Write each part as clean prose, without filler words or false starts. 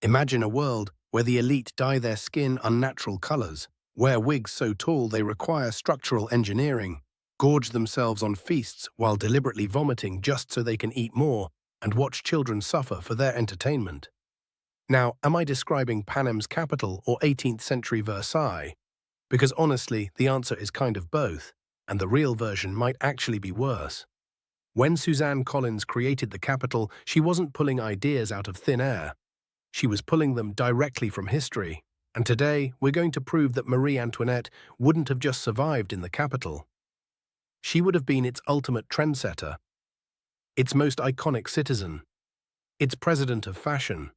Imagine a world where the elite dye their skin unnatural colors, wear wigs so tall they require structural engineering, gorge themselves on feasts while deliberately vomiting just so they can eat more, and watch children suffer for their entertainment. Now, am I describing Panem's capital or 18th century Versailles? Because honestly, the answer is kind of both, and the real version might actually be worse. When Suzanne Collins created the capital, she wasn't pulling ideas out of thin air. She was pulling them directly from history, and today we're going to prove that Marie Antoinette wouldn't have just survived in the capital. She would have been its ultimate trendsetter, its most iconic citizen, its president of fashion.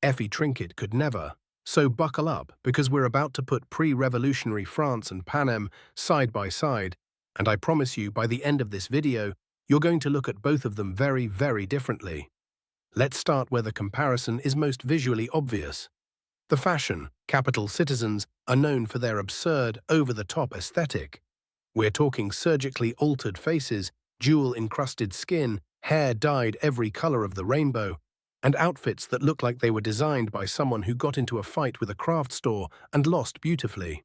Effie Trinket could never. So buckle up, because we're about to put pre-revolutionary France and Panem side by side, and I promise you by the end of this video, you're going to look at both of them very, very differently. Let's start where the comparison is most visually obvious. The fashion capital citizens are known for their absurd, over-the-top aesthetic. We're talking surgically altered faces, jewel-encrusted skin, hair dyed every color of the rainbow, and outfits that look like they were designed by someone who got into a fight with a craft store and lost beautifully.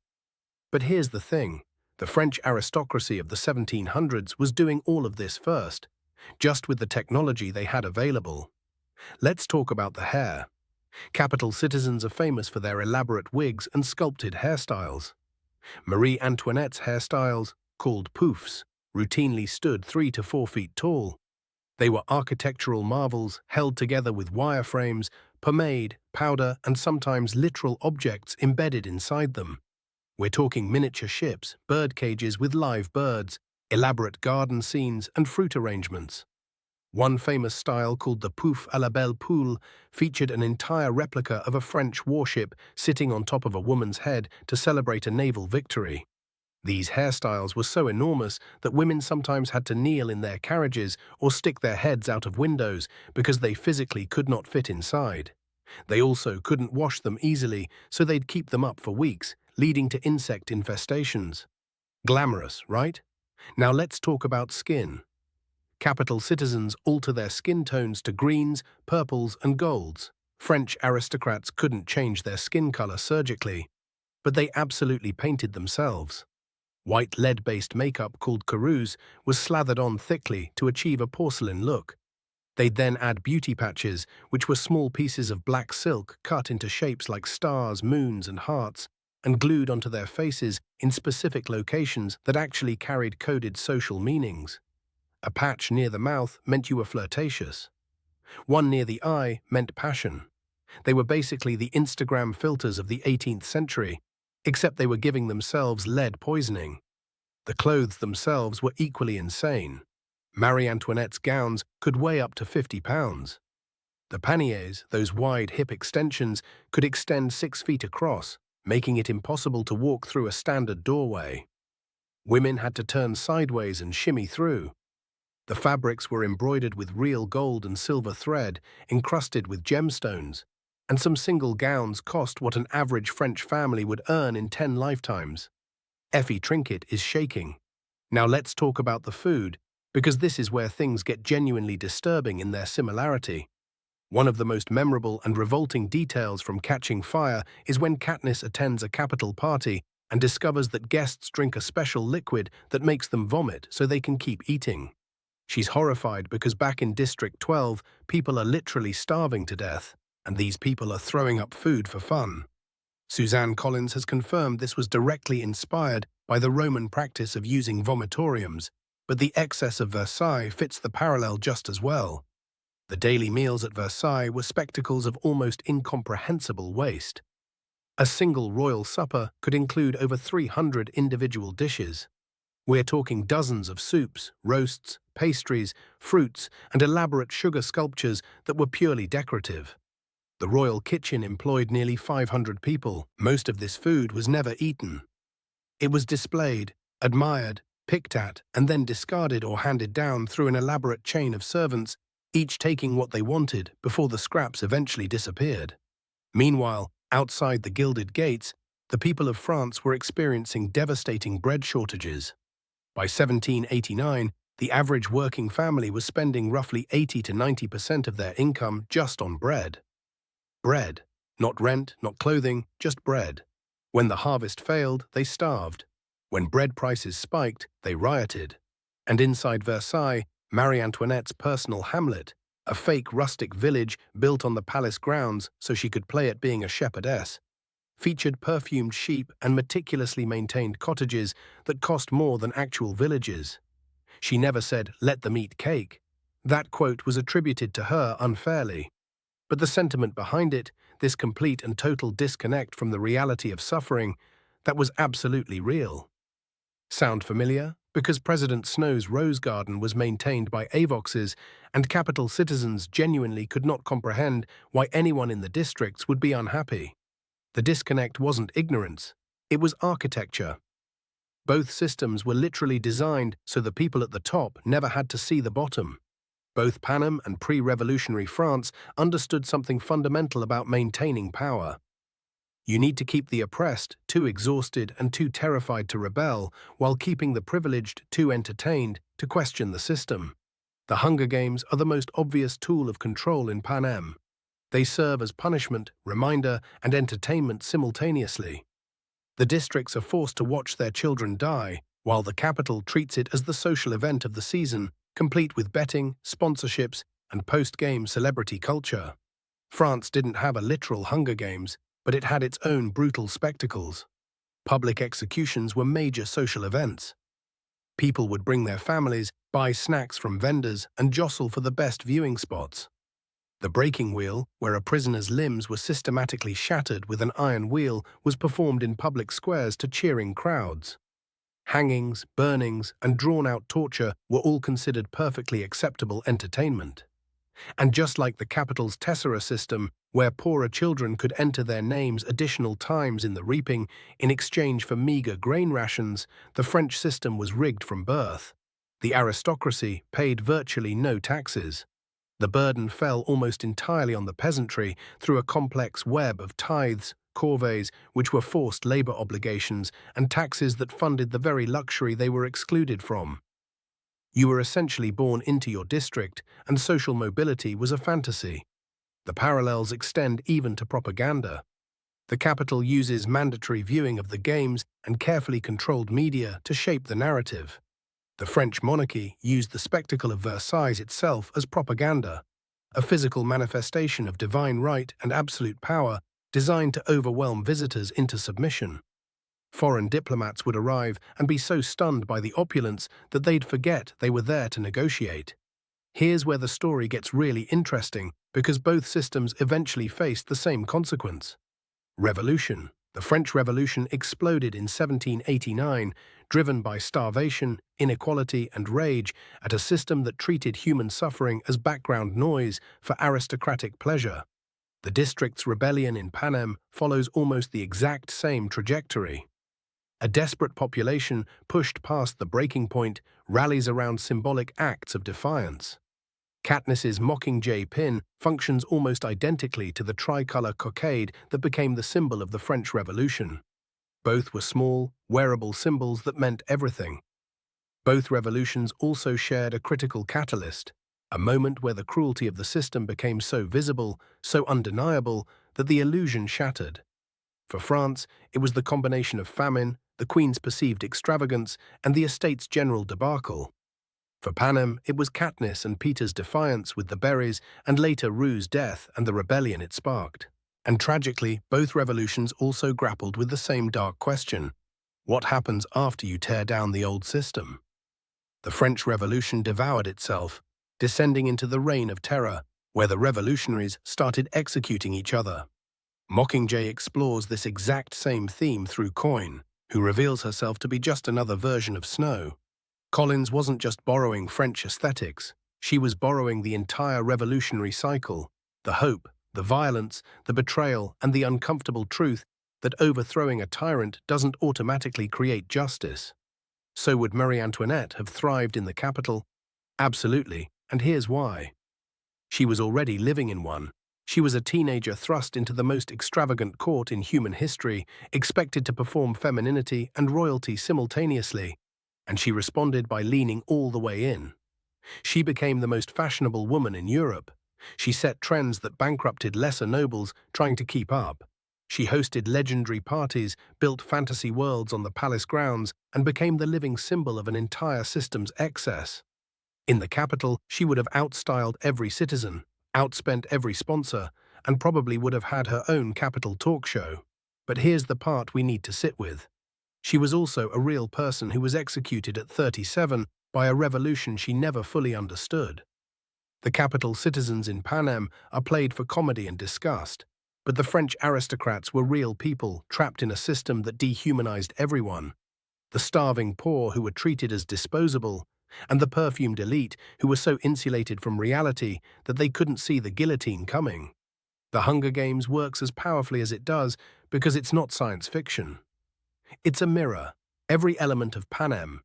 But here's the thing. The French aristocracy of the 1700s was doing all of this first, just with the technology they had available. Let's talk about the hair. Capital citizens are famous for their elaborate wigs and sculpted hairstyles. Marie Antoinette's hairstyles, called poufs, routinely stood 3 to 4 feet tall. They were architectural marvels held together with wireframes, pomade, powder, and sometimes literal objects embedded inside them. We're talking miniature ships, bird cages with live birds, elaborate garden scenes, and fruit arrangements. One famous style, called the pouf à la belle poule, featured an entire replica of a French warship sitting on top of a woman's head to celebrate a naval victory. These hairstyles were so enormous that women sometimes had to kneel in their carriages or stick their heads out of windows because they physically could not fit inside. They also couldn't wash them easily, so they'd keep them up for weeks, leading to insect infestations. Glamorous, right? Now let's talk about skin. Capital citizens alter their skin tones to greens, purples, and golds. French aristocrats couldn't change their skin color surgically, but they absolutely painted themselves. White lead-based makeup called Circuses was slathered on thickly to achieve a porcelain look. They'd then add beauty patches, which were small pieces of black silk cut into shapes like stars, moons, and hearts, and glued onto their faces in specific locations that actually carried coded social meanings. A patch near the mouth meant you were flirtatious. One near the eye meant passion. They were basically the Instagram filters of the 18th century, except they were giving themselves lead poisoning. The clothes themselves were equally insane. Marie Antoinette's gowns could weigh up to 50 pounds. The panniers, those wide hip extensions, could extend 6 feet across, making it impossible to walk through a standard doorway. Women had to turn sideways and shimmy through. The fabrics were embroidered with real gold and silver thread, encrusted with gemstones, and some single gowns cost what an average French family would earn in 10 lifetimes. Effie Trinket is shaking. Now let's talk about the food, because this is where things get genuinely disturbing in their similarity. One of the most memorable and revolting details from Catching Fire is when Katniss attends a capital party and discovers that guests drink a special liquid that makes them vomit so they can keep eating. She's horrified because back in District 12, people are literally starving to death, and these people are throwing up food for fun. Suzanne Collins has confirmed this was directly inspired by the Roman practice of using vomitoriums, but the excess of Versailles fits the parallel just as well. The daily meals at Versailles were spectacles of almost incomprehensible waste. A single royal supper could include over 300 individual dishes. We're talking dozens of soups, roasts, pastries, fruits, and elaborate sugar sculptures that were purely decorative. The royal kitchen employed nearly 500 people. Most of this food was never eaten. It was displayed, admired, picked at, and then discarded or handed down through an elaborate chain of servants, each taking what they wanted before the scraps eventually disappeared. Meanwhile, outside the gilded gates, the people of France were experiencing devastating bread shortages. By 1789, the average working family was spending roughly 80 to 90% of their income just on bread. Bread, Not rent, not clothing, just bread. When the harvest failed, they starved. When bread prices spiked, they rioted. And inside Versailles, Marie Antoinette's personal hamlet, a fake rustic village built on the palace grounds so she could play at being a shepherdess, featured perfumed sheep and meticulously maintained cottages that cost more than actual villages. She never said, "Let them eat cake." That quote was attributed to her unfairly. But the sentiment behind it, this complete and total disconnect from the reality of suffering, that was absolutely real. Sound familiar? Because President Snow's Rose Garden was maintained by Avoxes, and capital citizens genuinely could not comprehend why anyone in the districts would be unhappy. The disconnect wasn't ignorance, it was architecture. Both systems were literally designed so the people at the top never had to see the bottom. Both Panem and pre-revolutionary France understood something fundamental about maintaining power. You need to keep the oppressed too exhausted and too terrified to rebel, while keeping the privileged too entertained to question the system. The Hunger Games are the most obvious tool of control in Panem. They serve as punishment, reminder, and entertainment simultaneously. The districts are forced to watch their children die, while the capital treats it as the social event of the season, complete with betting, sponsorships, and post-game celebrity culture. France didn't have a literal Hunger Games, but it had its own brutal spectacles. Public executions were major social events. People would bring their families, buy snacks from vendors, and jostle for the best viewing spots. The breaking wheel, where a prisoner's limbs were systematically shattered with an iron wheel, was performed in public squares to cheering crowds. Hangings, burnings, and drawn-out torture were all considered perfectly acceptable entertainment. And just like the capital's tessera system, where poorer children could enter their names additional times in the reaping in exchange for meager grain rations, the French system was rigged from birth. The aristocracy paid virtually no taxes. The burden fell almost entirely on the peasantry through a complex web of tithes, corvées, which were forced labor obligations, and taxes that funded the very luxury they were excluded from. You were essentially born into your district, and social mobility was a fantasy. The parallels extend even to propaganda. The capital uses mandatory viewing of the games and carefully controlled media to shape the narrative. The French monarchy used the spectacle of Versailles itself as propaganda, a physical manifestation of divine right and absolute power designed to overwhelm visitors into submission. Foreign diplomats would arrive and be so stunned by the opulence that they'd forget they were there to negotiate. Here's where the story gets really interesting, because both systems eventually faced the same consequence. Revolution. The French Revolution exploded in 1789, driven by starvation, inequality, and rage at a system that treated human suffering as background noise for aristocratic pleasure. The district's rebellion in Panem follows almost the exact same trajectory. A desperate population pushed past the breaking point rallies around symbolic acts of defiance. Katniss's Mockingjay pin functions almost identically to the tricolour cockade that became the symbol of the French Revolution. Both were small, wearable symbols that meant everything. Both revolutions also shared a critical catalyst, a moment where the cruelty of the system became so visible, so undeniable, that the illusion shattered. For France, it was the combination of famine, the Queen's perceived extravagance, and the estate's general debacle. For Panem, it was Katniss and Peter's defiance with the berries, and later Rue's death and the rebellion it sparked. And tragically, both revolutions also grappled with the same dark question: what happens after you tear down the old system? The French Revolution devoured itself, descending into the Reign of Terror, where the revolutionaries started executing each other. Mockingjay explores this exact same theme through Coin, who reveals herself to be just another version of Snow. Collins wasn't just borrowing French aesthetics, she was borrowing the entire revolutionary cycle, the hope, the violence, the betrayal, and the uncomfortable truth that overthrowing a tyrant doesn't automatically create justice. So would Marie Antoinette have thrived in the capital? Absolutely, and here's why. She was already living in one. She was a teenager thrust into the most extravagant court in human history, expected to perform femininity and royalty simultaneously, and she responded by leaning all the way in. She became the most fashionable woman in Europe, She set trends that bankrupted lesser nobles trying to keep up. She hosted legendary parties, built fantasy worlds on the palace grounds, and became the living symbol of an entire system's excess. In the capital, she would have outstyled every citizen, outspent every sponsor, and probably would have had her own capital talk show. But here's the part we need to sit with. She was also a real person who was executed at 37 by a revolution she never fully understood. The capital citizens in Panem are played for comedy and disgust, but the French aristocrats were real people trapped in a system that dehumanized everyone. The starving poor who were treated as disposable, and the perfumed elite who were so insulated from reality that they couldn't see the guillotine coming. The Hunger Games works as powerfully as it does because it's not science fiction. It's a mirror, every element of Panem: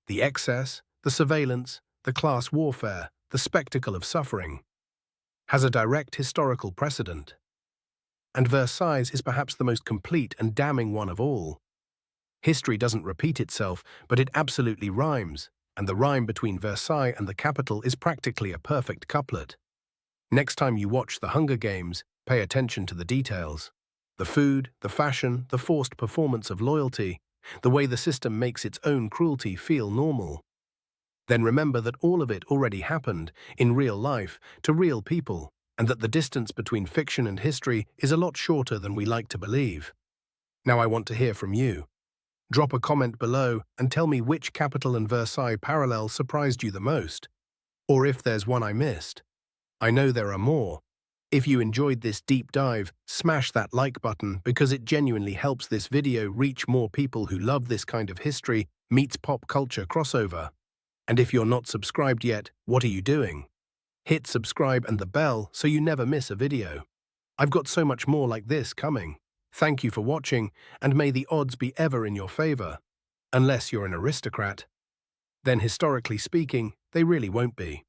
the excess, the surveillance, the class warfare, the spectacle of suffering, has a direct historical precedent. And Versailles is perhaps the most complete and damning one of all. History doesn't repeat itself, but it absolutely rhymes, and the rhyme between Versailles and the capital is practically a perfect couplet. Next time you watch The Hunger Games, pay attention to the details. The food, the fashion, the forced performance of loyalty, the way the system makes its own cruelty feel normal. Then remember that all of it already happened, in real life, to real people, and that the distance between fiction and history is a lot shorter than we like to believe. Now I want to hear from you. Drop a comment below and tell me which capital and Versailles parallel surprised you the most, or if there's one I missed. I know there are more. If you enjoyed this deep dive, smash that like button because it genuinely helps this video reach more people who love this kind of history meets pop culture crossover. And if you're not subscribed yet, what are you doing? Hit subscribe and the bell so you never miss a video. I've got so much more like this coming. Thank you for watching, and may the odds be ever in your favor. Unless you're an aristocrat. Then historically speaking, they really won't be.